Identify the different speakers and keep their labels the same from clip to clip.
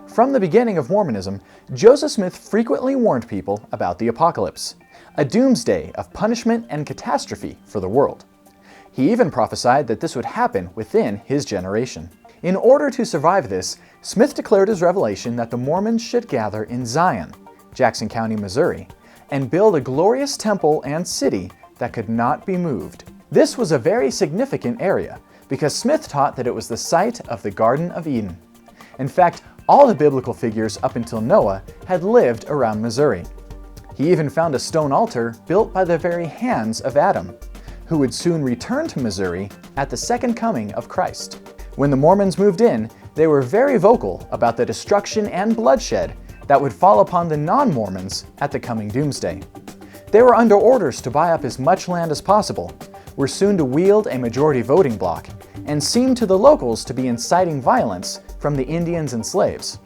Speaker 1: From the beginning of Mormonism, Joseph Smith frequently warned people about the apocalypse, a doomsday of punishment and catastrophe for the world. He even prophesied that this would happen within his generation. In order to survive this, Smith declared his revelation that the Mormons should gather in Zion, Jackson County, Missouri, and build a glorious temple and city that could not be moved. This was a very significant area, because Smith taught that it was the site of the Garden of Eden. In fact, all the biblical figures up until Noah had lived around Missouri. He even found a stone altar built by the very hands of Adam, who would soon return to Missouri at the second coming of Christ. When the Mormons moved in, they were very vocal about the destruction and bloodshed that would fall upon the non-Mormons at the coming doomsday. They were under orders to buy up as much land as possible, were soon to wield a majority voting bloc, and seemed to the locals to be inciting violence from the Indians and slaves.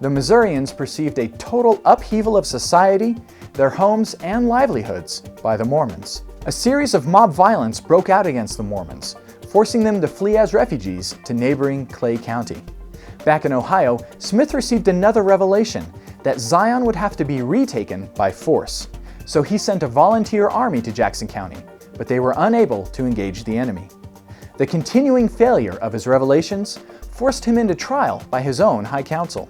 Speaker 1: The Missourians perceived a total upheaval of society, their homes, and livelihoods by the Mormons. A series of mob violence broke out against the Mormons, forcing them to flee as refugees to neighboring Clay County. Back in Ohio, Smith received another revelation that Zion would have to be retaken by force. So he sent a volunteer army to Jackson County, but they were unable to engage the enemy. The continuing failure of his revelations forced him into trial by his own high council.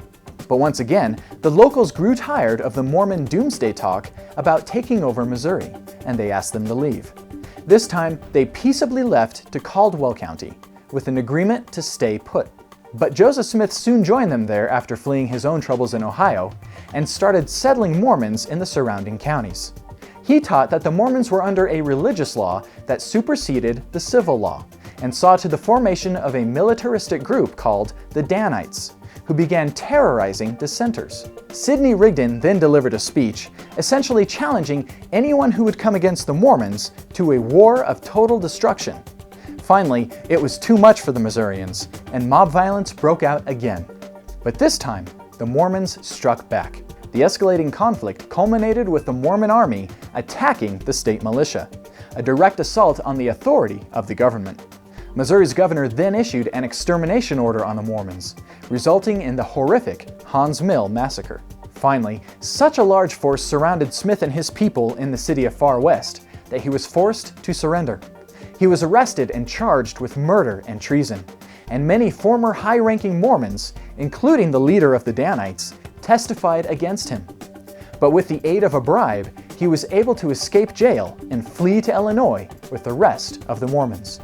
Speaker 1: But once again, the locals grew tired of the Mormon doomsday talk about taking over Missouri, and they asked them to leave. This time, they peaceably left to Caldwell County, with an agreement to stay put. But Joseph Smith soon joined them there after fleeing his own troubles in Ohio, and started settling Mormons in the surrounding counties. He taught that the Mormons were under a religious law that superseded the civil law, and saw to the formation of a militaristic group called the Danites, who began terrorizing dissenters. Sidney Rigdon then delivered a speech, essentially challenging anyone who would come against the Mormons to a war of total destruction. Finally, it was too much for the Missourians, and mob violence broke out again. But this time, the Mormons struck back. The escalating conflict culminated with the Mormon army attacking the state militia, a direct assault on the authority of the government. Missouri's governor then issued an extermination order on the Mormons, resulting in the horrific Haun's Mill massacre. Finally, such a large force surrounded Smith and his people in the city of Far West that he was forced to surrender. He was arrested and charged with murder and treason, and many former high-ranking Mormons, including the leader of the Danites, testified against him. But with the aid of a bribe, he was able to escape jail and flee to Illinois with the rest of the Mormons.